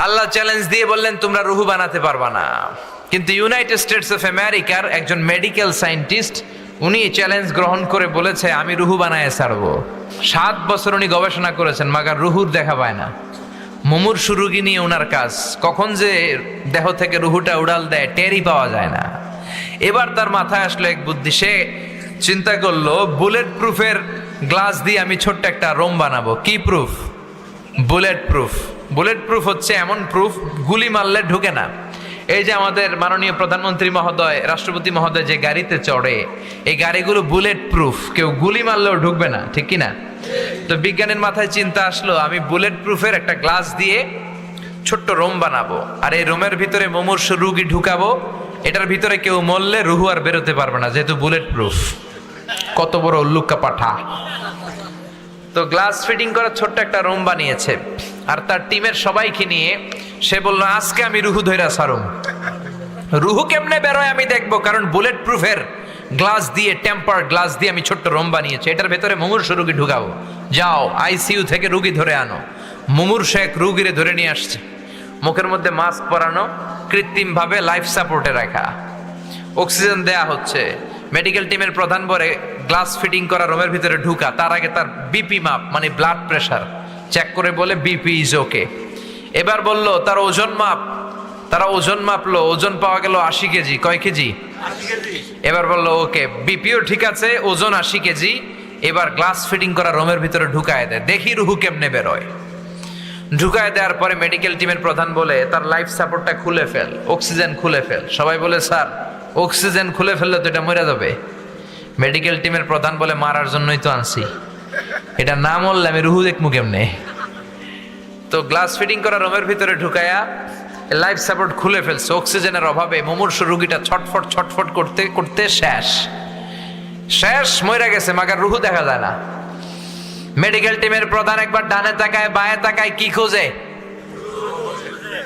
আল্লাহ challenge দিয়ে বললেন তোমরা রুহু বানাতে পারবা না। কিন্তু ইউনাইটেড স্টেটস অফ আমেরিকার একজন মেডিকেল সায়েন্টিস্ট উনি চ্যালেঞ্জ গ্রহণ করে বলেছে আমি রুহু বানায় ছাড়বো। 7 বছর উনি গবেষণা করেছেন, মাগার রুহুর দেখা পায় না। মুমূর্ষু রোগী নিয়ে ওনার কাজ, কখন যে দেহ থেকে রুহুটা উড়াল দেয় টেরই পাওয়া যায় না। এবার তার মাথায় আসলো এক বুদ্ধি, সে চিন্তা করলো বুলেট প্রুফের গ্লাস দিয়ে আমি ছোট্ট একটা রোম বানাবো। কি proof? Bullet proof. Bullet proof হচ্ছে এমন প্রুফ গুলি মারলে ঢুকে না। এই যে আমাদের মাননীয় প্রধানমন্ত্রী মহোদয়, রাষ্ট্রপতি মহোদয় যে গাড়িতে চড়ে, এই গাড়িগুলো বুলেট প্রুফ, কেউ গুলি মারলেও ঢুকবে না, ঠিক কিনা? তো বিজ্ঞানীর মাথায় চিন্তা আসলো আমি বুলেট প্রুফের একটা গ্লাস দিয়ে ছোট্ট রোম বানাবো, আর এই রোমের ভিতরে মুমূর্ষু রুগী ঢুকাবো। এটার ভিতরে কেউ মরলে রুহু আর বেরোতে পারবে না, যেহেতু বুলেট প্রুফ। কত বড় উল্লুকা পাঠা! তো গ্লাস ফিটিং করা ছোট্ট একটা রুম বানিয়েছে, আর তার টিমের সবাইকে নিয়ে সে বলল আজকে আমি রুহু ধইরা ছাড়ুম। রুহু কেমনে বেরোয় আমি দেখবো, কারণ বুলেট প্রুফের গ্লাস দিয়ে, টেম্পার গ্লাস দিয়ে আমি ছোট্ট রুম বানিয়েছি, এটার ভেতরে মুমূর্ষু রুগী ঢুকাবো। যাও আইসিইউ থেকে রুগী ধরে আনো। মুমূর্ষু এক রুগীরে ধরে নিয়ে আসছে, মুখের মধ্যে মাস্ক পরানো, কৃত্রিমভাবে লাইফ সাপোর্টে রাখা, অক্সিজেন দেয়া হচ্ছে। মেডিকেল টিমের প্রধান বলে গ্লাস ফিটিং করা রুমের ভিতরে ঢুকা, তার আগে তার বিপি মাপ মানে ব্লাড প্রেশার চেক করে বলে বিপি ইজ ওকে। এবার বলল তার ওজন মাপ, তারা ওজন মাপলো, ওজন পাওয়া গেল 80 কেজি। কয় কেজি? 80 কেজি। এবার বলল ওকে, বিপিও ঠিক আছে, ওজন 80 কেজি। এবার গ্লাস ফিটিং করা রুমের ভিতরে ঢুকায় দেয়, দেখি রুহু কেমনে বেরোয়। ঢুকায় দেওয়ার পরে মেডিকেল টিমের প্রধান বলে তার লাইফ সাপোর্টটা খুলে ফেল, অক্সিজেন খুলে ফেল। সবাই বলে স্যার অক্সিজেন খুলে ফেললে তো এটা মরে যাবে। মেডিকেল টিমের প্রধান বলে মারার জন্যই তো আনছি, এটা না মরলে আমি রুহু দেখমু কেমনে। তো গ্লাস ফিটিং করা রুমের ভিতরে ঢুকায়া লাইফ সাপোর্ট খুলে ফেলছে। অক্সিজেনের অভাবে মুমূর্ষু রোগীটা ছটফট ছটফট করতে করতে শেষ মরে গেছে, মাগার রুহু দেখা যায় না। মেডিকেল টিমের প্রধান একবার ডানে তাকায় বায়ে তাকায়, কি খোঁজে?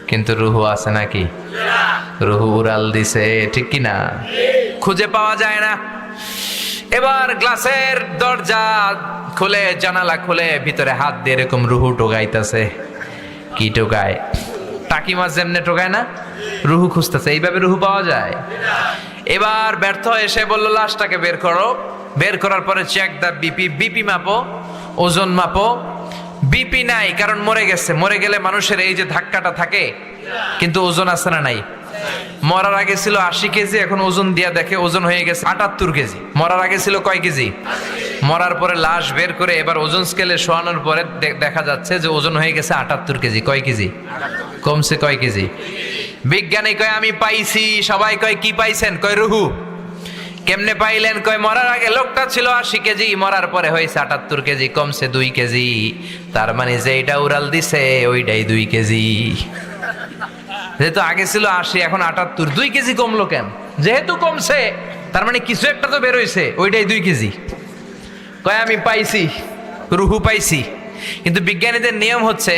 কিন্তু রুহু আছে নাকি? রুহু উড়াল দিছে, ঠিক কিনা? খুঁজে পাওয়া যায় না। এবার গ্লাসের দরজা খুলে, জানালা খুলে ভিতরে হাত দিয়ে এরকম রুহু টোকাইতেছে। কি টোকায়? টাকি মাছ যেমনে টোকায় না, রুহু খুঁজতেছে। এইভাবে রুহু পাওয়া যায়? এবার ব্যর্থ এসে বলল লাশটাকে বের করো। বের করার পরে চেক দা বিপি, বিপি মাপো, ওজন মাপো। বিপি নাই, কারণ মরে গেছে। মরে গেলে মানুষের এই যে ধাক্কাটা থাকে, কিন্তু ওজন আছে না নাই? মরার আগে ছিল 80 কেজি, এখন ওজন দিয়া দেখে ওজন হয়ে গেছে 78 কেজি। মরার আগে ছিল কয় কেজি? মরার পরে লাশ বের করে এবার ওজন স্কেলে শোয়ানোর পরে দেখা যাচ্ছে যে ওজন হয়ে গেছে 78 কেজি। কয় কেজি কমছে? কয় কেজি? বিজ্ঞানী কয় আমি পাইছি। সবাই কয় কি পাইছেন? কয় রুহু। কেমনে পাইলেন? কয় মরার আগে লোকটা ছিল 80 কেজি, মরার পরে হয়েছে 78 কেজি, কমছে 2 কেজি। তার মানে যে এটা উড়াল দিছে ওইটাই 2 কেজি। যেহেতু আগে ছিল 80, এখন 78, 2 কেজি কমলো কেন? যেহেতু কমছে তার মানে কিছু একটা তো বেরোইছে, ওইটাই 2 কেজি। কয় আমি পাইছি, রুহু পাইছি। কিন্তু বিজ্ঞানীদের নিয়ম হচ্ছে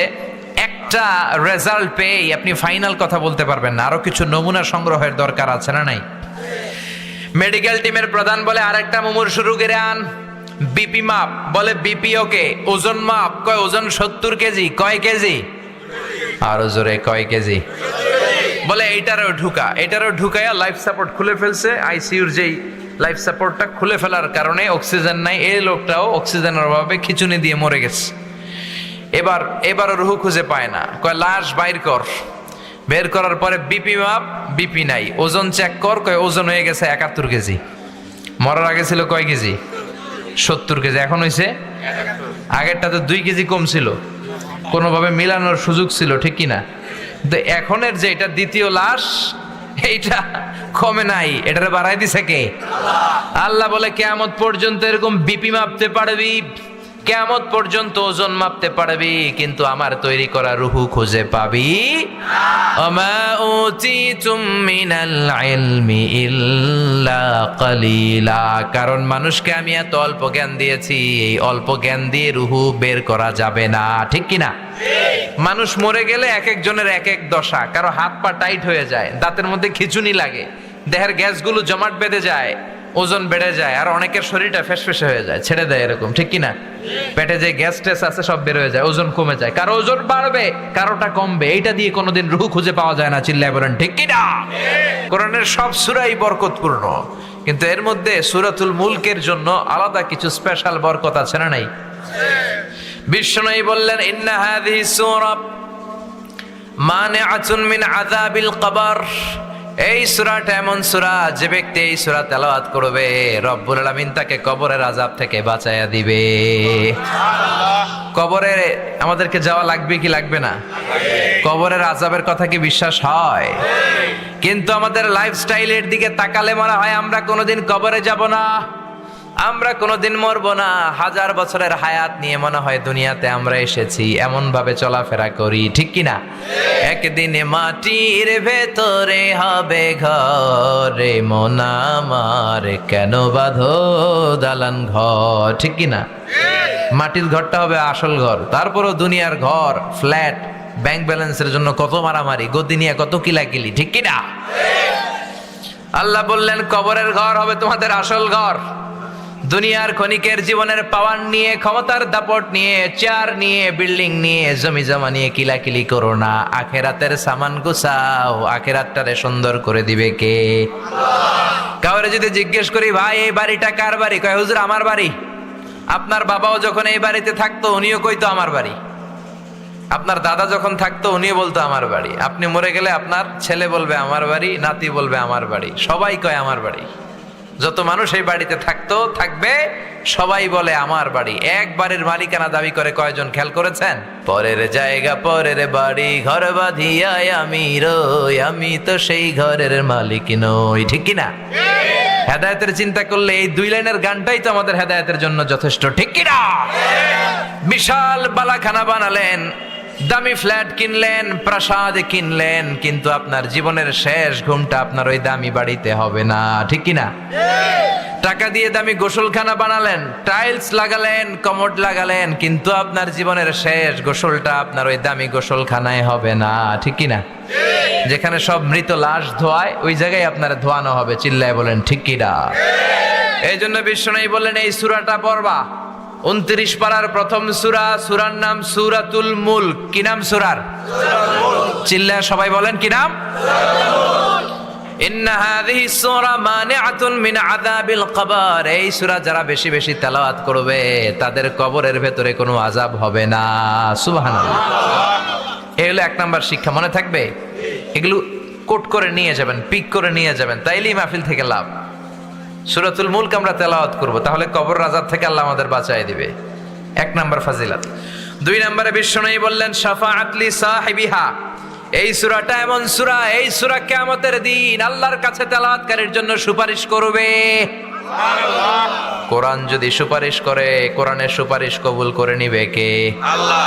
একটা রেজাল্ট পেয়ে আপনি ফাইনাল কথা বলতে পারবেন না, আরো কিছু নমুনা সংগ্রহের দরকার আছে না নাই? মেডিকেল টিমের প্রধান বলে আরেকটা মুমূর্ষু রোগীরে আন। বিপি মাপ, বলে বিপি ওকে। ওজন মাপ, কয় ওজন 70 কেজি। কয় কেজি? আরো জোরে, কয় কেজি? বলে এইটারও ঢুকা। এটারও ঢুকাইয়া লাইফ সাপোর্ট খুলে ফেলছে। আইসিইউর যেই লাইফ সাপোর্টটা খুলে ফেলার কারণে অক্সিজেন নাই, এই লোকটাও অক্সিজেনের অভাবে খিচুনি দিয়ে মরে গেছে। এবারও রুহু খুঁজে পায় না। কয় লাশ বাইর কর। বের করার পরে বিপি মাপ, বিপি নাই। ওজন চেক কর, কয় ওজন হয়ে গেছে 71 কেজি। মরার আগে ছিল কয় কেজি? 70 কেজি। এখন হয়েছে, আগেরটাতে 2 কেজি কম ছিল, কোনোভাবে মিলানোর সুযোগ ছিল, ঠিক কিনা? তো এখনের যে এটা দ্বিতীয় লাশ, এইটা কমে নাই, এটারে বাড়াই দিছে কে? আল্লাহ বলে কিয়ামত পর্যন্ত এরকম বিপি মাপতে পারবি, কিয়ামত পর্যন্ত ওজন মাপতে পারবি, কিন্তু আমার তৈরি করা রুহু খুঁজে পাবি। ওমা উতিতুম মিনাল ইলমি ইল্লা কালিলা। কারণ মানুষকে আমি এত অল্প জ্ঞান দিয়েছি, এই অল্প জ্ঞান দিয়ে রুহু বের করা যাবে না, ঠিক কিনা? মানুষ মরে গেলে এক একজনের এক এক দশা। কারো হাত পা টাইট হয়ে যায়, দাঁতের মধ্যে খিঁচুনি লাগে, দেহের গ্যাসগুলো জমাট বেঁধে যায়, ওজন বেড়ে যায়, আর অনেকের শরীরটা ফেসফেসে হয়ে যায়, ছেড়ে দেয় এরকম, ঠিক কিনা? পেটে যে গ্যাস টেস আছে সব বের হয়ে যায়, ওজন কমে যায়, কারো ওজন বাড়বে কারোটা কমবে, এইটা দিয়ে কোনোদিন রুহ খুঁজে পাওয়া যায় না। চিল্লায় বলেন ঠিক কিনা? কোরআনের সব সূরাই বরকতপূর্ণ, কিন্তু এর মধ্যে সূরাতুল মুলকের জন্য আলাদা কিছু স্পেশাল বরকত আছে না নাই? বিশ্বনবী বললেন, ইন্না হাযিহি সূরা মানিআতুন মিন আযাবিল কবর। এই সূরাটা এমন সূরা, যে ব্যক্তি এই সূরা তেলাওয়াত করবে রব্বুল আলামিন তাকে কবরের আযাব থেকে বাঁচায়া দিবে। কবরে আমাদেরকে যাওয়া লাগবে কি লাগবে না? কবরের আযাবের কথা কি বিশ্বাস হয়? কিন্তু আমাদের লাইফস্টাইলের দিকে তাকালে মনে হয় আমরা কোনোদিন কবরে যাব না, আমরা কোনোদিন মরবো না, 1000 বছরের হায়াত নিয়ে মনে হয় দুনিয়াতে আমরা এসেছি, এমন ভাবে চলাফেরা করি, ঠিক কিনা? একদিনে মাটির ভেতরে হবে ঘরে, মন আমার কেন বাঁধো দালান ঘর, ঠিক কিনা? মাটির ঘরটা হবে আসল ঘর, তারপরও দুনিয়ার ঘর ফ্ল্যাট, ব্যাংক ব্যালেন্সের জন্য কত মারামারি, গদি নিয়ে কত কিলাকিলি, ঠিক কিনা? আল্লাহ বললেন কবরের ঘর হবে তোমাদের আসল ঘর। দুনিয়ার ক্ষণিকের জীবনের পাওয়ার নিয়ে, ক্ষমতার দাপট নিয়ে, চেয়ার নিয়ে, বিল্ডিং নিয়ে, জমি জমা নিয়ে কিলাকিলি করো না, আখেরাতের সামান গুছাও, আখেরাতটারে সুন্দর করে দিবে কে? কাউরে যদি জিজ্ঞেস করি ভাই এই বাড়িটা কার বাড়ি, কয় হুজুর আমার বাড়ি। আপনার বাবাও যখন এই বাড়িতে থাকতো উনিও কইতো আমার বাড়ি, আপনার দাদা যখন থাকতো উনিও বলতো আমার বাড়ি, আপনি মরে গেলে আপনার ছেলে বলবে আমার বাড়ি, নাতি বলবে আমার বাড়ি, সবাই কয় আমার বাড়ি। যত মানুষ এই বাড়িতে থাকতো থাকবে সবাই বলে আমার বাড়ি। এক বাড়ির মালিকানা দাবি করে কয়জন খেয়াল করেছেন? পরের জায়গা পরের বাড়ি, ঘর বাঁধিয়ায় আমি রই, আমি তো সেই ঘরের মালিক নই, ঠিক কিনা? হেদায়েতের চিন্তা করলে এই 2 লাইনের গানটাই তো আমাদের হেদায়েতের জন্য যথেষ্ট, ঠিক কিনা? বিশাল বালাখানা বানালেন, দামি ফ্ল্যাট কিনলেন, প্রাসাদ কিনলেন, কিন্তু আপনার জীবনের শেষ ঘুমটা আপনার ওই দামি বাড়িতে হবে না, ঠিক কিনা? টাকা দিয়ে দামি গোসলখানা বানালেন, টাইলস লাগালেন, কমোড লাগালেন, কিন্তু আপনার জীবনের শেষ গোসলটা আপনার ওই দামি গোসলখানায় হবে না, ঠিক কিনা? যেখানে সব মৃত লাশ ধোয়ায় ওই জায়গায় আপনার ধোয়ানো হবে। চিল্লায় বলেন ঠিক কিনা? এই জন্য বিশ্বনবী বললেন এই সূরাটা পড়বা। 29 পারার প্রথম সূরা, সূরার নাম সূরাতুল মুলক। কি নাম সূরার? চিল্লায় সবাই বলেন কি নাম? ইন্না হাযিহি সূরা মানিআতুন মিন আযাবিল কবর। এই সূরা যারা বেশি বেশি তেলাওয়াত করবে তাদের কবরের ভেতরে কোনো আযাব হবে না। সুবহানাল্লাহ। এই হলো 1 নাম্বার শিক্ষা, মনে থাকবে? এগুলো কোট করে নিয়ে যাবেন, পিক করে নিয়ে যাবেন, তাইলেই মাহফিল থেকে লাভ। সূরাতুল মুলক আমরা তেলাওয়াত করব, তাহলে কবর আযাব থেকে আল্লাহ আমাদের বাঁচায় দিবে। 1 নাম্বার ফাজিলাত। 2 নম্বরে বিশ্বনবী বললেন শাফাআত লি সাহিবিহা। এই সূরাটা এমন সূরা, এই সূরা কিয়ামতের দিন আল্লাহর কাছে তেলাওয়াতকারীর জন্য সুপারিশ করবে। সুবহানাল্লাহ। কোরআন যদি সুপারিশ করে, কোরআনের সুপারিশ কবুল করে নিবে কে? আল্লাহ।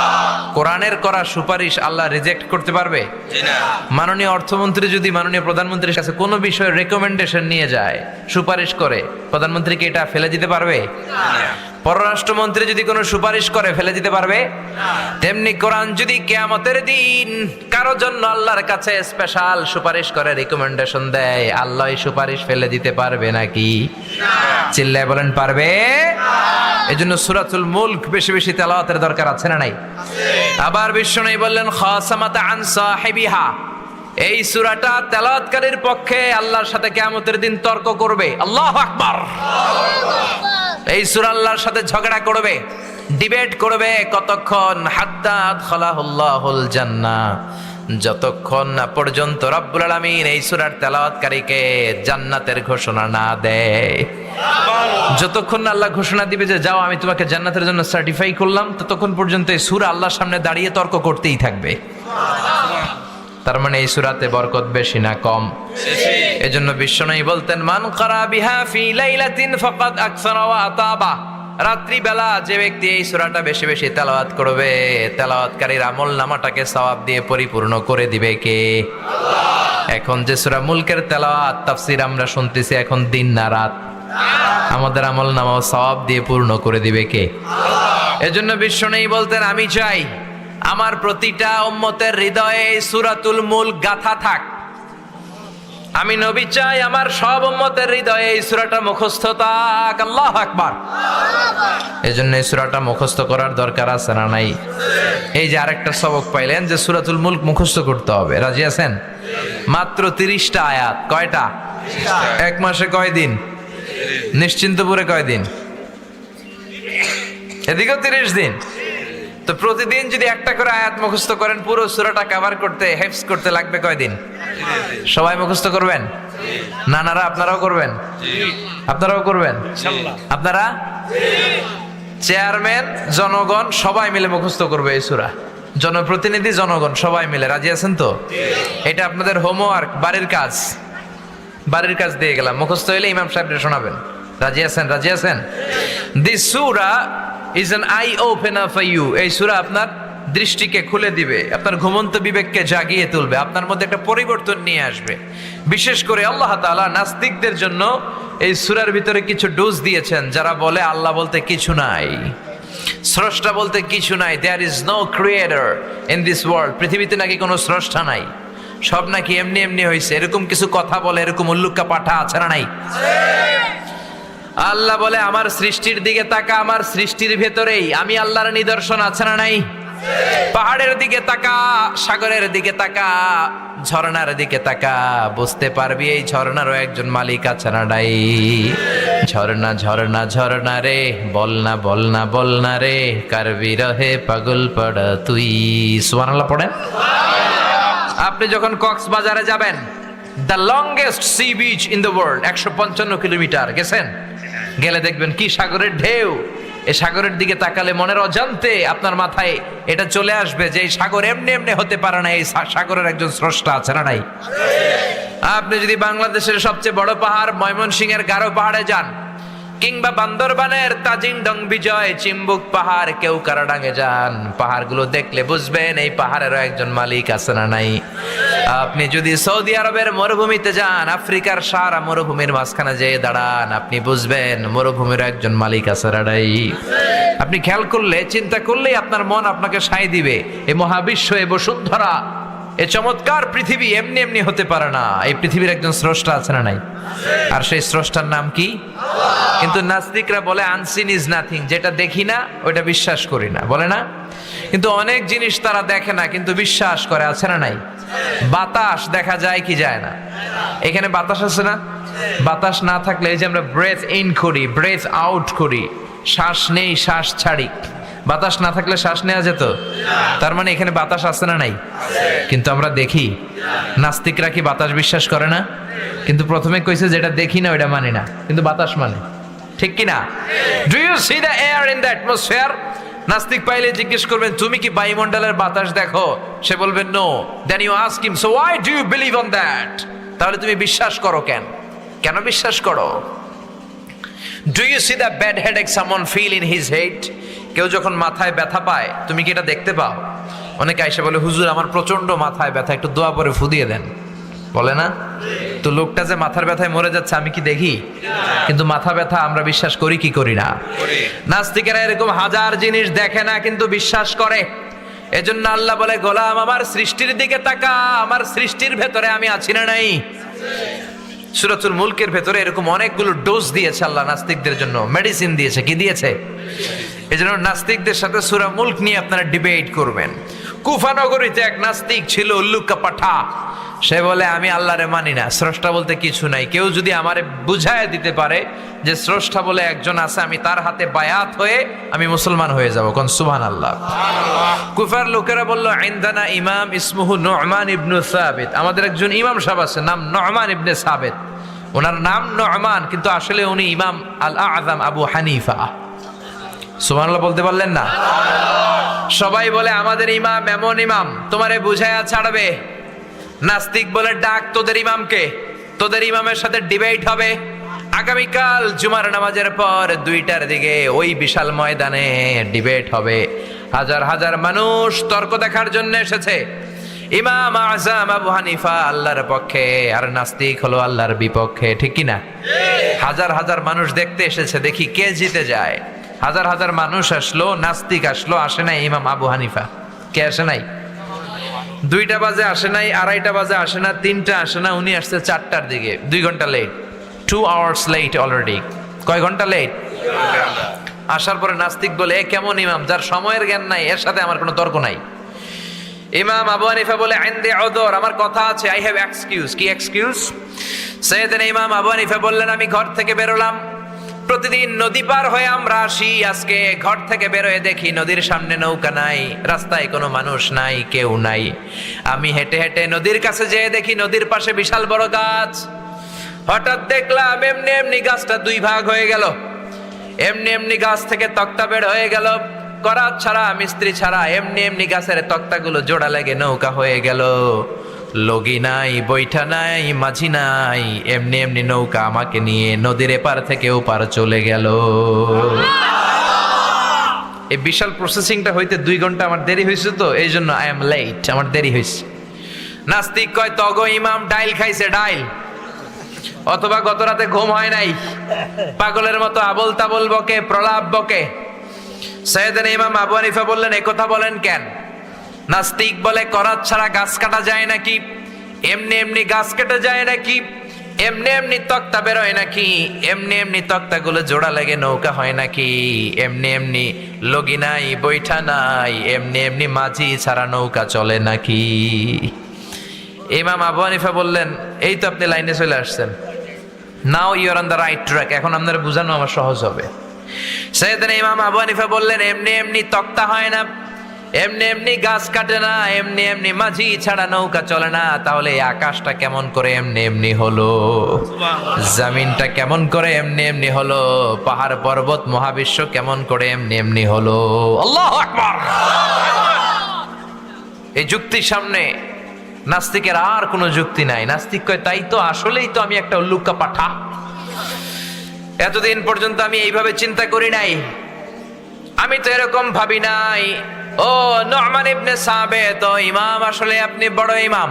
কোরআনের করা সুপারিশ আল্লাহ রিজেক্ট করতে পারবে? জি না। মাননীয় অর্থমন্ত্রী যদি মাননীয় প্রধানমন্ত্রীর কাছে কোনো বিষয়ে রেকমেন্ডেশন নিয়ে যায়, সুপারিশ করে, প্রধানমন্ত্রী কি এটা ফেলে দিতে পারবে? না। পররাষ্ট্রমন্ত্রী যদি কোনো সুপারিশ করে ফেলে দিতে পারবে? না। তেমনি কোরআন যদি কিয়ামতের দিন কারো জন্য আল্লাহর কাছে স্পেশাল সুপারিশ করে, রিকমেন্ডেশন দেয়, আল্লাহ এই সুপারিশ ফেলে দিতে পারবে নাকি? না। চিল্লায় বলেন পারবে? না। এজন্য সূরাতুল মুলক বেশি বেশি তেলাওয়াতের দরকার আছে না নাই? আছে। আবার বিশ্বনবী বললেন খাসামাত আন সাহিবিহা। এই সূরাটা তেলাওয়াতকারীর পক্ষে আল্লাহর সাথে কিয়ামতের দিন তর্ক করবে। আল্লাহু আকবার। এই সূরা আল্লাহর সাথে ঝগড়া করবে, ডিবেট করবে। কতক্ষণ? হাত্তা আদখালাহুল্লাহুল জান্নাহ, যতক্ষণ না পর্যন্ত রব্বুল আলামিন এই সূরার তেলাওয়াতকারীকে জান্নাতের ঘোষণা না দেয়। যতক্ষণ না আল্লাহ ঘোষণা দিবে যে যাও আমি তোমাকে জান্নাতের জন্য সার্টিফাই করলাম, ততক্ষণ পর্যন্ত এই সূরা আল্লাহর সামনে দাঁড়িয়ে তর্ক করতেই থাকবে। তার মানে এই সূরাতে বরকত বেশি না কম? বেশি। এজন্য বিশ্বনবী বলতেন মান ক্বারা বিহা ফি লাইলাতিন ফাকাদ আকসারা ওয়া আতাবা। রাত্রি বেলা যে ব্যক্তি এই সূরাটা বেশি বেশি তেলাওয়াত করবে, তেলাওয়াতকারীর আমলনামাটাকে সওয়াব দিয়ে পরিপূর্ণ করে দিবে কে? আল্লাহ। এখন যে সূরা মুলকের তেলাওয়াত তাফসীর আমরা শুনতেছি, এখন দিন না রাত? আমাদের আমলনামাও সওয়াব দিয়ে পূর্ণ করে দিবে কে? আল্লাহ। এজন্য বিশ্বনবী বলতেন আমি চাই আমার প্রতিটা উম্মতের হৃদয়ে সূরাতুল মুলক গাথা থাক। আমি নবী চাই আমার সব উম্মতের হৃদয়ে এই সূরাটা মুখস্থ থাক। আল্লাহু আকবার। এজন্য এই সূরাটা মুখস্থ করার দরকার আছে না নাই? এই যে আরেকটা সবক পাইলেন যে সূরাতুল মুলক মুখস্থ করতে হবে। রাজি আছেন? মাত্র 30টা আয়াত। কয়টা? এক মাসে কয়দিন? নিশ্চিন্তপুরে কয়দিন? এদিকেও 30 দিন। তো প্রতিদিন যদি একটা করে আয়াত মুখস্থ করেন, পুরো সূরাটা কভার করতে, হেফজ করতে লাগবে কয়দিন? সবাই মুখস্থ করবেন? নানারা আপনারাও করবেন? আপনারাও করবেন? আপনারা চেয়ারম্যান, জনগণ সবাই মিলে মুখস্থ করবে এই সূরা। জনপ্রতিনিধি, জনগণ সবাই মিলে। রাজি আছেন তো? এটা আপনাদের হোমওয়ার্ক, বাড়ির কাজ। বাড়ির কাজ দিয়ে গেলাম, মুখস্থ হইলে ইমাম সাহেবকে শোনাবেন। রাজি আছেন? রাজি আছেন? দিস সূরা is an eye opener for you. এই সূরা আপনার দৃষ্টিকে খুলে দিবে, আপনার ঘুমন্ত বিবেককে জাগিয়ে তুলবে, আপনার মধ্যে একটা পরিবর্তন নিয়ে আসবে। বিশেষ করে আল্লাহ তাআলা নাস্তিকদের জন্য এই সূরার ভিতরে কিছু ডোজ দিয়েছেন, যারা বলে আল্লাহ বলতে কিছু নাই, স্রষ্টা বলতে কিছু নাই। There is no creator in this world. পৃথিবীতে নাকি কোনো স্রষ্টা নাই, সব নাকি এমনি এমনি হয়েছে, এরকম কিছু কথা বলে, এরকম উল্লুক্কা পাঠা আছে না নাই? আল্লাহ বলে আমার সৃষ্টির দিকে তাকা, আমার সৃষ্টির ভেতরেই আমি আল্লাহর নিদর্শন আছে না নাই? পাহাড়ের দিকে তাকা, সাগরের দিকে তাকা, ঝর্ণার দিকে তাকা, বুঝতে পারবি এই ঝর্ণারও একজন মালিক আছে না নাই? ঝর্ণা ঝর্ণা ঝর্ণা রে, বলনা বলনা বলনা রে, কার বিরহে পাগল পড়া তুই। সুবহানাল্লাহ পড়েন। আপনি যখন কক্সবাজারে যাবেন, the longest sea beach in the world, 155 kilometre গেছেন? গেলে দেখবেন কি সাগরের ঢেউ। এই সাগরের দিকে তাকালে মনের অজান্তে আপনার মাথায় এটা চলে আসবে যে এই সাগর এমনি এমনি হতে পারে না, এই সাগরের একজন স্রষ্টা আছে না নাই? আপনি যদি বাংলাদেশের সবচেয়ে বড় পাহাড় ময়মনসিংহের গারো পাহাড়ে যান, কিংবা বান্দরবানের তাজিংডং বিজয়, চিম্বুক পাহাড়, কেওক্রাডাঙে যান, পাহাড়গুলো দেখলে বুঝবেন এই পাহাড়েরও একজন মালিক আছে না নাই? আপনি যদি সৌদি আরবের মরুভূমিতে যান, আফ্রিকার সারা মরুভূমির মাঝখানে যেয়ে দাঁড়ান, আপনি বুঝবেন মরুভূমির একজন মালিক আছে না নাই? আপনি খেয়াল করলে, চিন্তা করলেই আপনার মন আপনাকে সায় দিবে এই মহাবিশ্ব, এই বসুন্ধরা, এই চমৎকার পৃথিবী এমনি এমনি হতে পারে না। এই পৃথিবীর একজন স্রষ্টা আছে না নাই? আর সেই স্রষ্টার নাম কি? কিন্তু নাস্তিকরা বলে আনসিন ইজ নাথিং, যেটা দেখি না ওইটা বিশ্বাস করি না, বলে না? কিন্তু অনেক জিনিস তারা দেখে না কিন্তু বিশ্বাস করে, আছে না নাই? বাতাস দেখা যায় কি যায় না? এখানে বাতাস আছে না? বাতাস না থাকলে এই যে আমরা ব্রেথ ইন করি, ব্রেথ আউট করি, শ্বাস নেই শ্বাস ছাড়ি, বাতাস না থাকলে শ্বাস নেওয়া যেত? তার মানে এখানে বাতাস আছে না নাই? কিন্তু আমরা দেখি। নাস্তিকরা কি বাতাস বিশ্বাস করে না? কিন্তু প্রথমে কইছে যেটা দেখি না ওইটা মানি না, কিন্তু বাতাস মানে, ঠিক কি না? Do you see the air in the atmosphere? নাস্তিক পাইলে জিজ্ঞেস করবেন তুমি কি বায়ুমণ্ডলের বাতাস দেখো? সে বলবে no. Then you ask him so why do you believe on that? তাহলে তুমি বিশ্বাস করো কেন? কেন বিশ্বাস করো? Do you see the bad headache someone feel in his head? কেউ যখন মাথায় ব্যথা পায় তুমি কি এটা দেখতে পাও? অনেকে আইসা বলে হুজুর আমার প্রচন্ড মাথায় ব্যথা, একটু দোয়া পরে ফু দিয়ে দেন, বলে না? তো লোকটা যে মাথার ব্যথায় মরে যাচ্ছে আমি কি দেখি? কিন্তু মাথা ব্যথা আমরা বিশ্বাস করি কি করি না? নাস্তিকেরা এরকম হাজার জিনিস দেখে না কিন্তু বিশ্বাস করে। এজন্য আল্লাহ বলে গোলাম আমার সৃষ্টির দিকে তাকা, আমার সৃষ্টির ভেতরে আমি আছি না নাই? সূরাতুল মুলকের ভেতরে এরকম অনেকগুলো ডোজ দিয়েছে আল্লাহ নাস্তিকদের জন্য, মেডিসিন দিয়েছে। কি দিয়েছে? এজন্য নাস্তিকদের সাথে সূরা মুলক নিয়ে আপনারা ডিবেট করবেন। কুফা নগরীতে এক নাস্তিক ছিল, উল্লুকা পাঠা। সে বলে আমি আল্লাহরে মানি না, স্রষ্টা বলতে কিছু নাই। কেউ যদি আমারে বুঝায় দিতে পারে যে স্রষ্টা বলে একজন আছে, আমি তার হাতে বায়াত হয়ে আমি মুসলমান হয়ে যাব। কোন সুবহানাল্লাহ। কুফার লোকেরা বলল ইনদানা ইমাম ইসমুহু নু'মান ইবনে সাবিত, আমাদের একজন ইমাম সাহেব আছে নাম নু'মান ইবনে সাবিত। ওনার নাম নু'মান কিন্তু আসলে উনি ইমাম আল আযম আবু হানিফা। সুবহানাল্লাহ বলতে পারলেন না? সবাই বলে আমাদের ইমাম এমন ইমাম তোমারে বুঝায়া ছাড়বে। নাস্তিক বলে ডাক তোদের ইমামকে, তোদের ইমামের সাথে ডিবেট হবে আগামীকাল জুমার নামাজের পর 2টার দিকে ওই বিশাল ময়দানে ডিবেট হবে। হাজার হাজার মানুষ তর্ক দেখার জন্য এসেছে। ইমাম আযম আবু হানিফা আল্লাহর পক্ষে আর নাস্তিক হলো আল্লাহর বিপক্ষে, ঠিক কি না? হাজার হাজার মানুষ দেখতে এসেছে, দেখি কে জিতে যায়। হাজার হাজার মানুষ আসলো, নাস্তিক আসলো, আসে নাই ইমাম আবু হানিফা। কে আসে নাই? 2টা বাজে আসে নাই, 2:30 বাজে আসে না, 3টা আসে না, উনি আসছে 4টার দিকে, 2 ঘন্টা লেট, 2 hours লেট অলরেডি। কয় ঘন্টা লেট? আসার পরে নাস্তিক বলে, এ কেমন ইমাম যার সময়ের জ্ঞান নাই, এর সাথে আমার কোনো তর্ক নাই। ইমাম আবু হানিফা বলে, ইনদি উযর, আমার কথা আছে, আই হ্যাভ এক্সকিউজ। কি এক্সকিউজ? সাইয়েদনা ইমাম আবু হানিফা বললেন, আমি ঘর থেকে বেরোলাম, প্রতিদিন নদী পার হয়ে আমরা আসি, আজকে ঘর থেকে বেরোয় দেখি নদীর সামনে নৌকা নাই, রাস্তায় কোনো মানুষ নাই, কেউ নাই। আমি হেঁটে হেঁটে নদীর কাছে যেয়ে দেখি নদীর পাশে বিশাল বড় গাছ। হঠাৎ দেখলাম এমনি এমনি গাছটা 2 ভাগ হয়ে গেল, এমনি এমনি গাছ থেকে তক্তা বের হয়ে গেল, করাত ছাড়া মিস্ত্রি ছাড়া এমনি এমনি গাছের তক্তাগুলো জোড়া লেগে নৌকা হয়ে গেল। লগি নাই, বৈঠা নাই, মাঝি নাই, এমনি এমনি নৌকা আমাকে নিয়ে নদীর এপার থেকে ওপার চলে গেল। এই বিশাল প্রসেসিংটা হইতে 2 ঘন্টা আমার দেরি হয়েছে, তো এই জন্য আই এম লেট, আমার দেরি হয়েছে। নাস্তিক কয়, তগো ইমাম ডাইল খাইছে, ডাইল, অথবা গত রাতে ঘুম হয় নাই, পাগলের মতো আবল তাবল বকে, প্রলাপ বকে। সাইয়েদনা ইমাম আবু হানিফা বললেন, এ কথা বলেন কেন? নাস্তিক বলে, করাত ছাড়া গাছ কাটা যায় নাকি? এমনি এমনি গাছ কেটে যায় নাকি? এমনি এমনি তক্তা বেরোয় নাকি? এমনি এমনি তক্তাগুলো জোড়া লেগে নৌকা হয় নাকি? এমনি এমনি লগি নাই, বৈঠা নাই, এমনি এমনি মাঝি ছাড়া নৌকা চলে নাকি? ইমাম আবু হানিফা বললেন, এই তো আপনি লাইনে চলে আসছেন, now you are on the right track, এখন আপনার বোঝানো আমার সহজ হবে। সাইয়েদনা ইমাম আবু হানিফা বললেন, এমনি এমনি তক্তা হয় না, এমনি এমনি গাছ কাটে না, এমনি এমনি মাঝি ছাড়া নৌকা চলে না, তাহলে এই আকাশটা কেমন করে এমনি এমনি হলো? জমিনটা কেমন করে এমনি এমনি হলো? পাহাড় পর্বত মহাবিশ্ব কেমন করে এমনি এমনি হলো? আল্লাহু আকবার। এই যুক্তির সামনে নাস্তিকের আর কোনো যুক্তি নাই। নাস্তিক কয়, তাই তো, আসলেই তো আমি একটা উল্লুকা পাঠা, এতদিন পর্যন্ত আমি এইভাবে চিন্তা করি নাই, আমি তো এরকম ভাবি নাই। ও নু'মান ইবনে সাবিত, তো ইমাম, আসলে আপনি বড় ইমাম,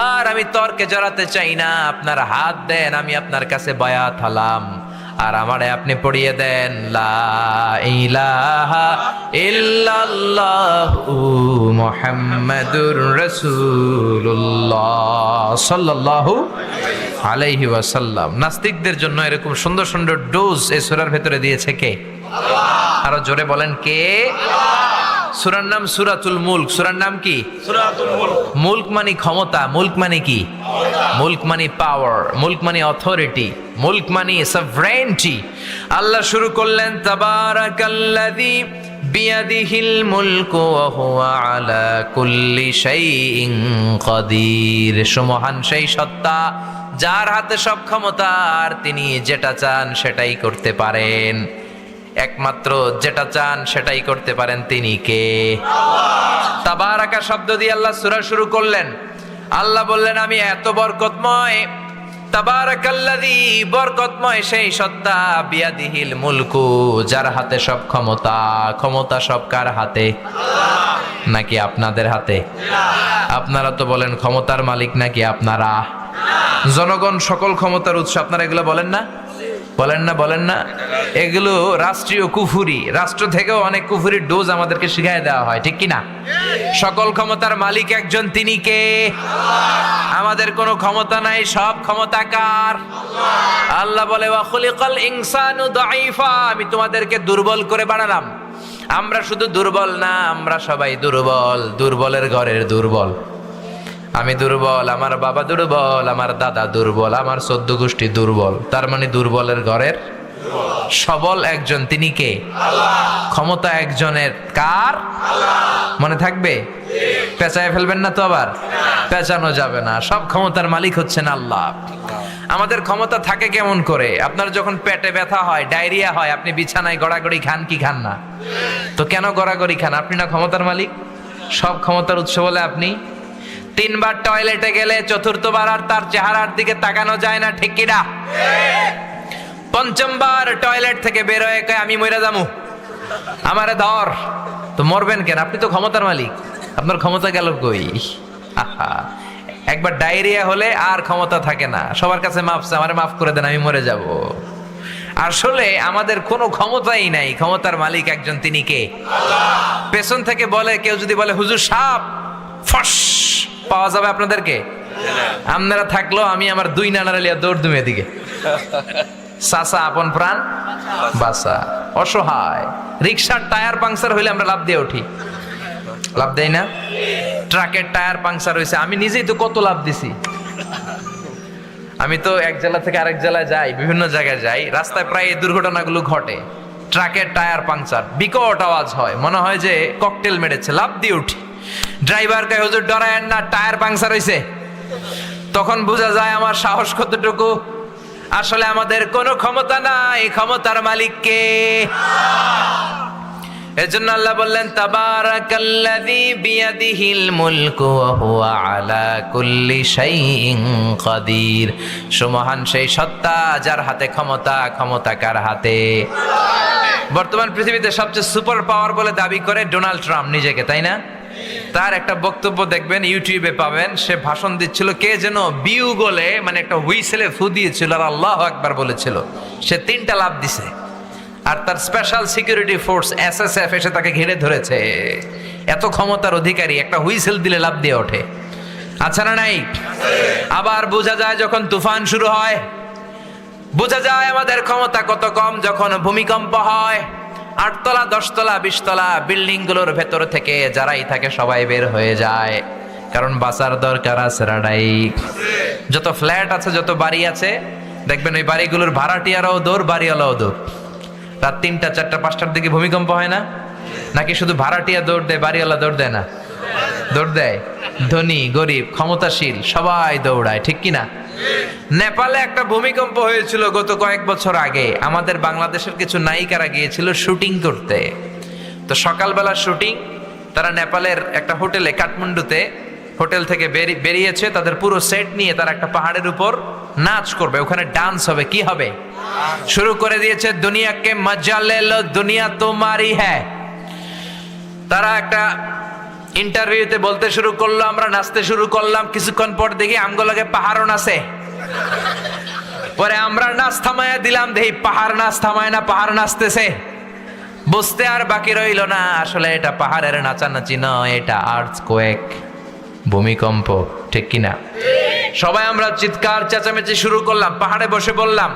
আর আমি তর্কে জড়াতে চাই না, আপনার হাত দেন, আমি আপনার কাছে বায়াত হলাম, আর আমারে আপনি পড়িয়ে দেন লা ইলাহা ইল্লাল্লাহু মুহাম্মাদুর রাসূলুল্লাহ সাল্লাল্লাহু আলাইহি ওয়াসাল্লাম। নাস্তিকদের জন্য এরকম সুন্দর সুন্দর ডোজ এই সূরার ভেতরে দিয়েছে কে? আল্লাহ। আরো জোরে বলেন, কে? সূরার নাম সূরাতুল মুলক। সূরার নাম কি? সূরাতুল মুলক। মুলক মানে ক্ষমতা, মুলক মানে কি? মুলক মানে পাওয়ার, মুলক মানে অথরিটি, মুলক মানে সভরেনিটি। আল্লাহ শুরু করলেন, তাবারাকাল্লাযী বিয়াদিহিল মুলকু ওয়া হুয়া আলা কুল্লি শাইইন কাদির। সুমহান সেই সত্তা যার হাতে সব ক্ষমতা, আর তিনি যেটা চান সেটাই করতে পারেন। একমাত্র যেটা চান সেটাই করতে পারেন, তিনি কে? আল্লাহ। তাবারাকা শব্দ দিয়ে আল্লাহ সূরা শুরু করলেন। আল্লাহ বললেন, আমি এত বরকতময়, তাবারাকাল্লাযী, বরকতময় সেই সত্তা, বিয়াদিহিল মুলকু, যার হাতে সব ক্ষমতা। ক্ষমতা সব কার হাতে? আল্লাহ। নাকি আপনাদের হাতে? না। আপনারা তো বলেন ক্ষমতার মালিক নাকি আপনারা? না। জনগণ সকল ক্ষমতার উৎস, আপনারা এগুলো বলেন না? বলেন না? বলেন না? এগুলো রাষ্ট্রীয় কুফুরি, রাষ্ট্র থেকেও অনেক কুফুরির ডোজ আমাদেরকে শিখাই দেওয়া হয়, ঠিক কিনা? সকল ক্ষমতার মালিক একজন, তিনি কে? আল্লাহ। আমাদের কোনো ক্ষমতা নাই, সব ক্ষমতা কার? আল্লাহ। আল্লাহ বলে, ওয়া খুলিকাল ইনসানু দাঈফা, আমি তোমাদেরকে দুর্বল করে বানালাম। আমরা শুধু দুর্বল না, আমরা সবাই দুর্বল, দুর্বলের ঘরের দুর্বল। আমি দুর্বল, আমার বাবা দুর্বল, আমার দাদা দুর্বল, আমার 14 গোষ্ঠী দুর্বল, তার মানে দুর্বলের ঘরের সবল একজন, তিনি কে? আল্লাহ। ক্ষমতা একজনের, কার? আল্লাহ। মনে থাকবে? পেঁচায় ফেলবেন না তো আবার? পেঁচানো যাবে না, সব ক্ষমতার মালিক হচ্ছেন আল্লাহ। আমাদের ক্ষমতা থাকে কেমন করে? আপনার যখন পেটে ব্যথা হয়, ডায়রিয়া হয়, আপনি বিছানায় গড়াগড়ি খান কি খান না? তো কেন গড়াগড়ি খান? আপনি না ক্ষমতার মালিক? সব ক্ষমতার উৎস বলে আপনি। 3 বার টয়লেটে গেলে 4র্থবার আর তার চেহারার দিকে তাকানো যায় না, ঠিক কিনা? 5ম বার টয়লেট থেকে বের হয়ে কয়, আমি মরে যামু, আমারে ধর। তো মরবেন কেন? আপনি তো ক্ষমতার মালিক, আপনার ক্ষমতা গেল কই? একবার ডায়রিয়া হলে আর ক্ষমতা থাকে না, সবার কাছে মাফ, আমারে মাফ করে দেন, আমি মরে যাব। আসলে আমাদের কোনো ক্ষমতাই নাই, ক্ষমতার মালিক একজন, তিনি কে? আল্লাহ। পেছন থেকে বলে কেউ, যদি বলে হুজুর সাপ, ফস পাওয়া যাবে আপনাদেরকে? আপনারা থাকলো আমি আমার 2 নানার লিয়া দৌড় দুমে দিকে। চাচা আপন প্রাণ বাসা, অসহায়। রিক্সার টায়ার পাংচার হইলে আমরা লাভ দিয়ে উঠি, লাভ দেই না? ট্রাকের টায়ার পাংচার হয়েছে, আমি নিজেই তো কত লাভ দিছি। আমি তো এক জেলা থেকে আরেক জেলায় যাই, বিভিন্ন জায়গায় যাই, রাস্তায় প্রায় এই দুর্ঘটনাগুলো ঘটে। ট্রাকের টায়ার পাংচার, বিকট আওয়াজ হয়, মনে হয় যে ককটেল মেরেছে, লাভ দিয়ে উঠি। ড্রাইভার কয় হুজুর ডরায়েন না, টায়ার পাংচার হয়েছে। তখন বোঝা যায় আমার সাহস কতটুকু। আসলে আমাদের কোনো ক্ষমতা নাই, ক্ষমতার মালিক কে? এজন্য আল্লাহ বললেন তাবারাকাল্লাযী বিয়াদিহিল মুলকু ওয়া হুয়া আলা কুল্লি শাইইন কাদির। সুমহান সেই সত্তা যার হাতে ক্ষমতা, ক্ষমতা কার হাতে? বর্তমান পৃথিবীতে সবচেয়ে সুপার পাওয়ার বলে দাবি করে ডোনাল্ড ট্রাম্প নিজেকে, তাই না? তার একটা বক্তব্য দেখবেন, ইউটিউবে পাবেন, সে ভাষণ দিচ্ছিল, কে যেন বিউ গলে মানে একটা হুইসেলে ফু দিয়েছিল আর আল্লাহু আকবার বলেছিল। সে 3টা লাফ দিছে, আর তার স্পেশাল সিকিউরিটি ফোর্স এসএসএফ এসে তাকে ঘিরে ধরেছে। এত ক্ষমতার অধিকারী, একটা হুইসেল দিলে লাফ দিয়ে ওঠে। আচ্ছা না নাই? আবার বোঝা যায় যখন তুফান শুরু হয়, বোঝা যায় আমাদের ক্ষমতা কত কম যখন ভূমিকম্প হয়। 8 তলা 10 তলা 20 তলা বিল্ডিং গুলোর ভেতর থেকে যারাই থাকে সবাই বের হয়ে যায়, কারণ বাঁচার দরকার আছে রাডাই। যত ফ্ল্যাট আছে, যত বাড়ি আছে, দেখবেন ওই বাড়িগুলোর ভাড়াটিয়ারাও দৌড়, বাড়িওয়ালাও দৌড়। রাত 3টা 4টা 5টার দিকে ভূমিকম্প হয় না? নাকি শুধু ভাড়াটিয়া দৌড় দেয়, বাড়িওয়ালা দৌড় দেয় না? দৌড় দেয়। ধনী গরিব ক্ষমতাশীল সবাই দৌড়ায়, ঠিক কিনা? নেপালে একটা ভূমিকম্প হয়েছিল গত কয়েক বছর আগে। আমাদের বাংলাদেশের কিছু নায়িকারা গিয়েছিল শুটিং করতে। তো সকালবেলা শুটিং, তারা নেপালের একটা হোটেলে, কাঠমান্ডুতে হোটেল থেকে বেরিয়েছে, তাদের পুরো সেট নিয়ে তারা একটা পাহাড়ের উপর নাচ করবে, ওখানে ডান্স হবে। কি হবে? শুরু করে দিয়েছে দুনিয়াকে মজা লে লো, দুনিয়া তোমারই হ্যায়। তারা একটা ইন্টারভিউতে বলতে শুরু করলো, আমরা নাচতে শুরু করলাম, কিছুক্ষণ পর দেখি আমগুলোকে পাহাড়ও নাচে। পরে আমরা নাচ থামায়া দিলাম, দেখি পাহাড় নাচ থামায় না, পাহাড় নাচতেছে। বুঝতে আর বাকি রইল না, আসলে এটা পাহাড়ের নাচানাচি নয়, এটা আর্থকোয়েক, ভূমিকম্প, ঠিক কিনা? সবাই আমরা চিৎকার চেঁচামেচি শুরু করলাম, পাহাড়ে বসে বললাম,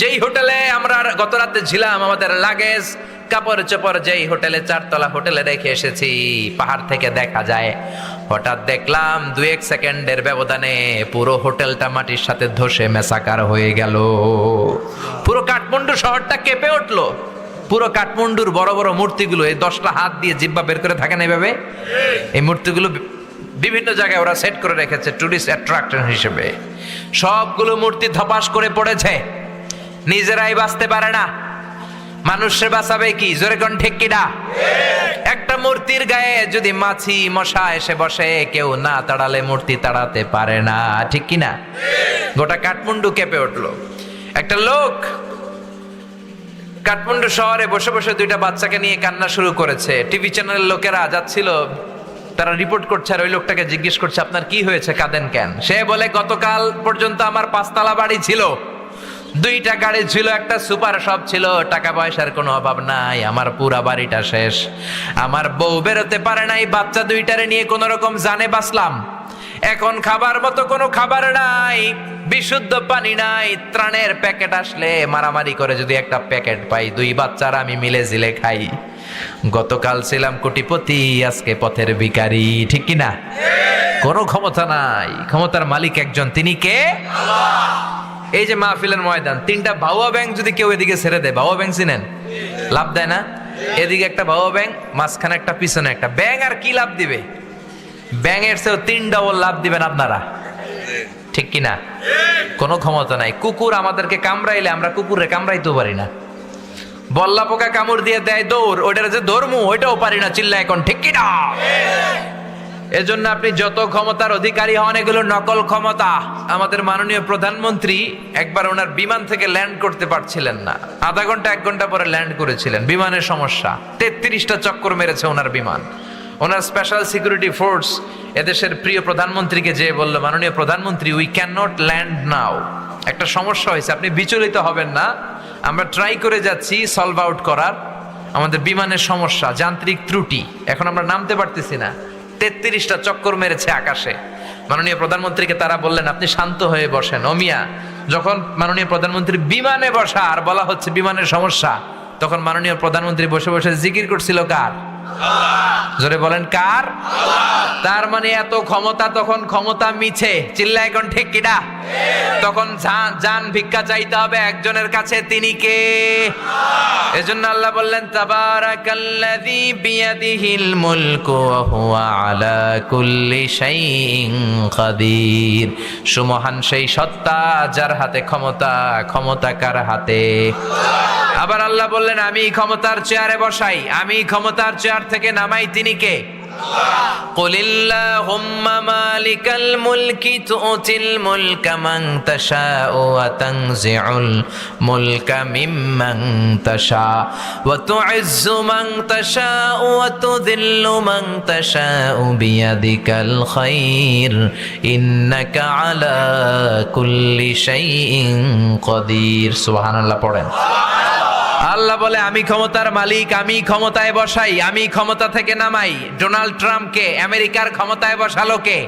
যেই হোটেলে আমরা গত রাতে ছিলাম, আমাদের লাগেজ কাপড় চোপড় যেই হোটেলে, 4 তলা হোটেলে রেখে এসেছি, পাহাড় থেকে দেখা যায়। হঠাৎ দেখলাম 2-1 সেকেন্ডের ব্যবধানে পুরো হোটেলটা মাটির সাথে ধসে মেসাকার হয়ে গেল। পুরো কাঠমান্ডু শহরটা কেঁপে উঠলো। পুরো কাঠমান্ডুর বড় বড় মূর্তিগুলো, এই 10টা হাত দিয়ে জিহ্বা বের করে থাকেন এইভাবে, এই মূর্তিগুলো বিভিন্ন জায়গায় ওরা সেট করে রেখেছে টুরিস্ট অ্যাট্রাকশন হিসেবে। সবগুলো মূর্তি ধপাস করে পড়েছে, নিজেরাই বাঁচতে পারে না, মানুষে বাঁচাবে কি? জোরে কোন ঠিক কিনা? একটা মূর্তির গায়ে যদি মাছি মশা এসে বসে, কেউ না তাড়ালে মূর্তি তাড়াতে পারে না, ঠিক কিনা? গোটা কাঠমান্ডু কেঁপে উঠলো। একটা লোক কাঠমান্ডু শহরে বসে বসে 2টা বাচ্চাকে নিয়ে কান্না শুরু করেছে। টিভি চ্যানেলের লোকেরা যাচ্ছিল, তারা রিপোর্ট করছে, আর ওই লোকটাকে জিজ্ঞেস করছে, আপনার কি হয়েছে, কাঁদেন কেন? সে বলে, গতকাল পর্যন্ত আমার 5 তলা বাড়ি ছিল, 2টা গাড়ি ছিল, একটা সুপার শপ ছিল, টাকা পয়সার কোনো অভাব নাই, আমার পুরা বাড়িটা শেষ। আমার বউ বেরোতে পারে নাই, বাচ্চা 2টারে নিয়ে কোন রকম জানে বাঁচলাম। এখন খাবার মতো কোনো খাবার নাই, বিশুদ্ধ পানি নাই, ত্রাণের প্যাকেট আসলে মারামারি করে যদি একটা প্যাকেট পাই, 2 বাচ্চারা আমি মিলে জিলে খাই। গতকাল ছিলাম কোটিপতি, আজকে পথের ভিখারি, ঠিক কিনা? কোনো ক্ষমতা নাই, ক্ষমতার মালিক একজন, তিনি কে? আল্লাহ। এই যে মাহফিলের ময়দান, 3টা ভাউয়া ব্যাং যদি কেউ এদিকে ছেড়ে দেয়, ভাউয়া ব্যাং চিনেন? লাভ দেয় না? এদিকে একটা ভাউয়া ব্যাং, মাঝখানে একটা, পিছনে একটা ব্যাং, আর কি লাভ দিবে? ব্যাঙের চেয়েও 3 ডবল লাভ দিবেন আপনারা, ঠিক কিনা? কোনো ক্ষমতা নাই। কুকুর আমাদেরকে কামড়াইলে আমরা কুকুরে কামড়াইতেও পারি না। বল্লা পোকা কামড় দিয়ে দেয় দৌড়, ওইটার যে ধর্মু ওইটাও পারি না, চিল্লা এখন, ঠিক কিনা? এজন্য আপনি যত ক্ষমতার অধিকারী হন, এগুলো নকল ক্ষমতা। আমাদের মাননীয় প্রধানমন্ত্রী একবার ওনার বিমান থেকে ল্যান্ড করতে পারছিলেন না, আধা ঘন্টা 1 ঘন্টা পরে ল্যান্ড করেছিলেন, বিমানের সমস্যা, 33টা চক্কর মেরেছে ওনার বিমান। ওনার স্পেশাল সিকিউরিটি ফোর্স এদেশের প্রিয় প্রধানমন্ত্রীকে যেয়ে বলল, মাননীয় প্রধানমন্ত্রী, উই ক্যান নট ল্যান্ড নাও, একটা সমস্যা হয়েছে, আপনি বিচলিত হবেন না, আমরা ট্রাই করে যাচ্ছি সলভ আউট করার, আমাদের বিমানের সমস্যা, যান্ত্রিক ত্রুটি, এখন আমরা নামতে পারতেছি না। 33টা চক্কর মেরেছে আকাশে। মাননীয় প্রধানমন্ত্রীকে তারা বললেন, আপনি শান্ত হয়ে বসেন। অমিয়া, যখন মাননীয় প্রধানমন্ত্রী বিমানে বসা আর বলা হচ্ছে বিমানের সমস্যা, তখন মাননীয় প্রধানমন্ত্রী বসে বসে জিকির করছিল কার? জোরে বলেন কার? তার মানে এত ক্ষমতা, তখন ক্ষমতা মিছে। চিল্লা এখন ঠিক কিনা? তখন জান ভিক্ষা চাইতে হবে একজনের কাছে, তিনি কে? এজন্য আল্লাহ বললেন, তাবারাকাল্লাযী বিয়াদিহিল মুলকু ওয়া হুয়া আলা কুল্লি শাইইন কাদির। সুমহান সেই সত্তা যার হাতে ক্ষমতা, ক্ষমতা কার হাতে? আবার আল্লাহ বললেন, আমি ক্ষমতার চেয়ারে বসাই, আমি ক্ষমতার চেয়ার থেকে নামাই, তিনি কে? কুলিল্লাহুম্মা মালিকাল মুলকি তুতিল মুলকা মান তাশাউ ওয়া তানজিউল মুলকা মিম্মান তাশা ওয়া তুইজ্জু মান তাশাউ ওয়া তুযিল্লু মান তাশাউ বিয়াদিকাল খায়র ইন্নাকা আলা কুল্লি শাইইন কাদির। সুবহানাল্লাহ পড়েন। আল্লাহ বলে, আমি ক্ষমতার মালিক, আমি ক্ষমতায় বসাই, আমি ক্ষমতা থেকে নামাই। ডোনাল্ড ট্রাম্পকে আমেরিকার ক্ষমতায় বসালো কে?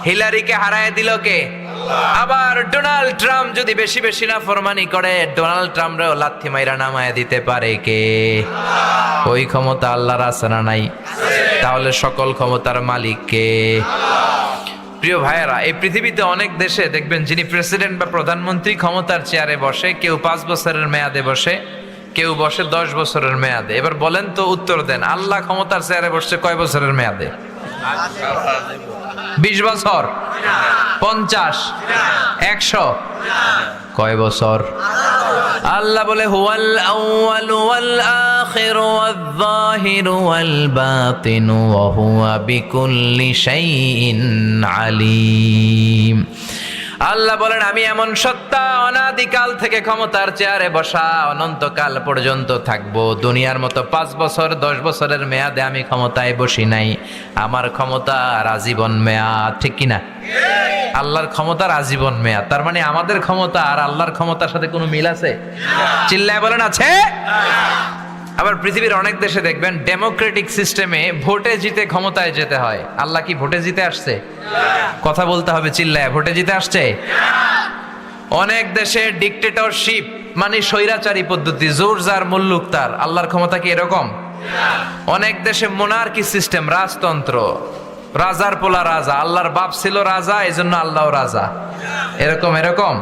হিলারিকে হারায় দিল কে? আবার ডোনাল্ড ট্রাম্প যদি বেশি বেশি না ফরমানি করে, ডোনাল্ড ট্রাম্পরেও লাথি মাইরা নামায় দিতে পারে কে? ওই ক্ষমতা আল্লাহর আছে না নাই? তাহলে সকল ক্ষমতার মালিক কে? প্রিয় ভাইয়েরা, এই পৃথিবীতে অনেক দেশে দেখবেন যিনি প্রেসিডেন্ট বা প্রধানমন্ত্রী ক্ষমতার চেয়ারে বসে, কেউ 5 বছরের মেয়াদে বসে, কেউ বসে 10 বছরের মেয়াদে। এবার বলেন তো, উত্তর দেন, আল্লাহ ক্ষমতার চেয়ারে বসছে কয় বছরের মেয়াদে? 20 বছর, 50, 100, কয় বছর? আল্লাহ বলে, হুয়াল আউয়ালু ওয়াল আখিরু ওয়াল যাহিরু ওয়াল বাতিনু ওয়া হুয়া বিকুল্লি শাইইন আলিম। আল্লাহ বলেন, আমি এমন সত্তা, অনাদিকাল থেকে ক্ষমতার চেয়ারে বসা, অনন্তকাল পর্যন্ত থাকবো। দুনিয়ার মতো 5 বছর 10 বছরের মেয়াদে আমি ক্ষমতায় বসি নাই। আমার ক্ষমতার আজীবন মেয়াদ, ঠিক কিনা? আল্লাহর ক্ষমতার আজীবন মেয়াদ। তার মানে আমাদের ক্ষমতা আর আল্লাহর ক্ষমতার সাথে কোনো মিল আছে? চিল্লায় বলেন আছে। আবার পৃথিবীর অনেক দেশে দেখবেন ডেমোক্রেটিক সিস্টেমে ভোটে জিতে ক্ষমতায় যেতে হয়। আল্লাহ কি ভোটে জিতে আসছে? কথা বলতে হবে চিল্লায়, ভোটে জিতে আসছে? অনেক দেশে ডিক্টেটরশিপ মানে স্বৈরাচারী পদ্ধতি, জোর যার মুল্লুক তার। আল্লাহর ক্ষমতা কি এরকম? অনেক দেশে মোনার্কি সিস্টেম, রাজতন্ত্র, রাজার পোলা রাজা। আল্লাহর বাপ ছিল রাজা, এজন্য আল্লাহও রাজা। এরকম এরকম?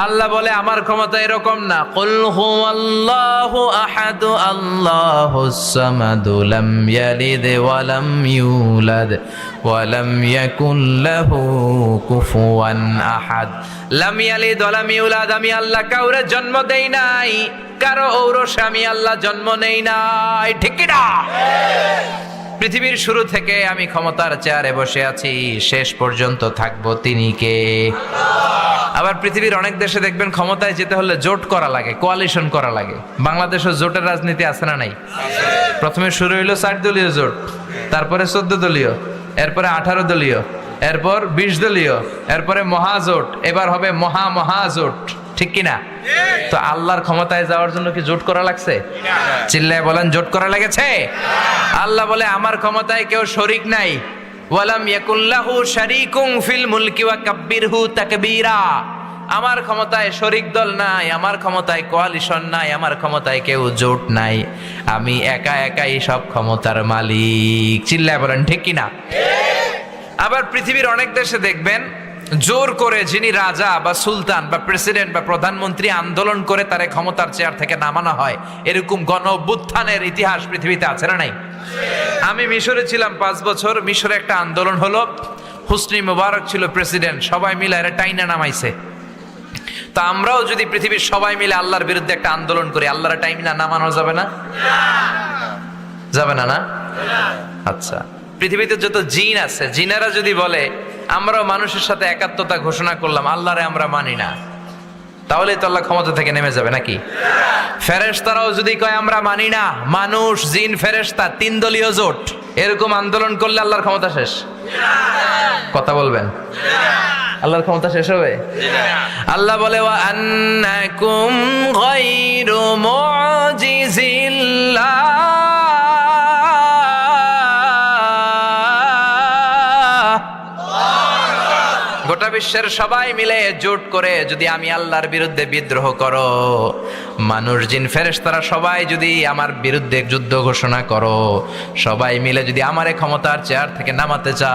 আল্লাহ বলে, আমার ক্ষমতা এরকম না। কুল হুয়াল্লাহু আহাদ আল্লাহুস সামাদ লাম ইয়ালিদ ওয়া লাম ইউলাদ ওয়া লাম ইয়াকুল লাহু কুফুয়ান আহাদ। লাম ইয়ালিদ ওয়া লাম ইউলাদ, আমি আল্লাহ কাউরে জন্ম দেই নাই, কারো ঔরসে আমি আল্লাহ জন্ম নেই নাই, ঠিক কি না? পৃথিবীর শুরু থেকে আমি ক্ষমতার চেয়ারে বসে আছি, শেষ পর্যন্ত থাকবো, তিনি কে? আবার পৃথিবীর অনেক দেশে দেখবেন ক্ষমতায় যেতে হলে জোট করা লাগে, কোয়ালিশন করা লাগে। বাংলাদেশে জোটের রাজনীতি আছে না নাই? প্রথমে শুরু হইলো 4 দলীয় জোট, তারপরে 14 দলীয়, এরপরে 18 দলীয়, এরপর 20 দলীয়, এরপরে মহাজোট, এবার হবে মহাজোট, ঠিক কিনা? তো আল্লাহর ক্ষমতায় যাওয়ার জন্য কি জোট করা লাগছে? চিল্লায় বলেন, জোট করা লেগেছে? আল্লাহ বলে, আমার ক্ষমতায় কেউ শরীক নাই। ওয়ালাম ইয়াকুল্লাহু শারীকুন ফিল মুলকি ওয়া কাব্বিরহু তাকবীরা। আমার ক্ষমতায় শরীক দল নাই, আমার ক্ষমতায় কোয়ালিশন নাই, আমার ক্ষমতায় কেউ জোট নাই। আমি একা একাই সব ক্ষমতার মালিক। চিল্লায় বলেন ঠিক কিনা? আবার পৃথিবীর অনেক দেশে দেখবেন জোর করে যিনি রাজা বা সুলতান বা প্রেসিডেন্ট বা প্রধানমন্ত্রী আন্দোলন করে তারে ক্ষমতার চেয়ার থেকে নামানো হয়। এরকম গণ অভ্যুত্থানের ইতিহাস পৃথিবীতে আছে না নাই? আমি মিশরে ছিলাম 5 বছর। মিশরে একটা আন্দোলন হলো, হুসনি মুবারক ছিল প্রেসিডেন্ট, সবাই মিলে এরা টাইনা নামাইছে। তা আমরাও যদি পৃথিবীর সবাই মিলে আল্লাহর বিরুদ্ধে একটা আন্দোলন করি, আল্লাহর টাইনা নামানো যাবে না? যাবে না? না? আচ্ছা, পৃথিবীতে যত জিন আছে, জিনেরা যদি বলে আমরাও মানুষের সাথে একাত্মতা ঘোষণা করলাম, আল্লাহরে আমরা মানি না, তাহলে তো আল্লাহ ক্ষমতা থেকে নেমে যাবে নাকি? ফেরেশতারাও যদি কয় আমরা মানি না, মানুষ জিন ফেরেশতা 3 দলীয় জোট এরকম আন্দোলন করলে আল্লাহর ক্ষমতা শেষ? কথা বলবেন, আল্লাহর ক্ষমতা শেষ হবে? আল্লাহ বলে, ওয়া আন্নাকুম গায়রু মুজিজিল্লাহ গোটা বিশ্বের সবাই মিলে জোট করে যদি আমি আল্লাহর বিরুদ্ধে বিদ্রোহ করো, মানুষ জিন ফেরেশতারা সবাই যদি আমার বিরুদ্ধে যুদ্ধ ঘোষণা করো, সবাই মিলে যদি আমারে ক্ষমতার চেয়ার থেকে নামাতে চাও,